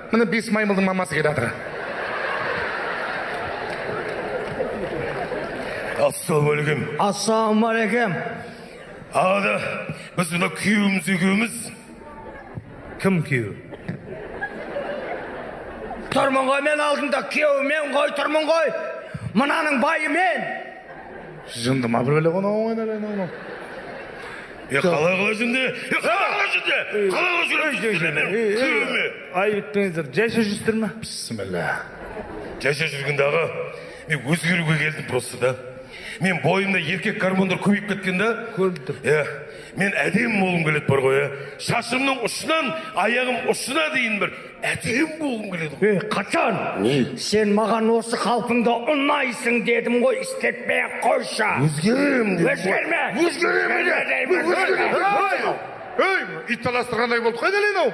Міне 5 маймылдың мамасы келе жатыр. Ассалаумағалейкум. Ассалаумағалейкум. Ағада, біз мына күйеуіміз екеуміз. Кім күйеу? Тұрмын ғой мен алдында күйеуімен ғой тұрмын ғой. Мынаның байы мен. Жынды ма бір өлі ғана Қалай жынды? Қалай жынды? Күйеуіме. Айыптыңыздар, жайша жүрсіздер ме? Бісміллә. Жайша жүргендағы, мен өзгеруге келдім просто да. Мен бойымда еркек гормондар көбейіп кеткен да. Көріп тұр. Мен әдем болғым келеді бар ғой. Шашымның ұшынан, аяғым ұшына дейін бір әдем болғым келеді. Қачан? Сен маған осы қалпыңда ұнайсың дедім ғой, істетпей қойшы. Өзгерем дедім. Өзгерме. Өзгерем. Ит таластырғандай болды қайда ленау?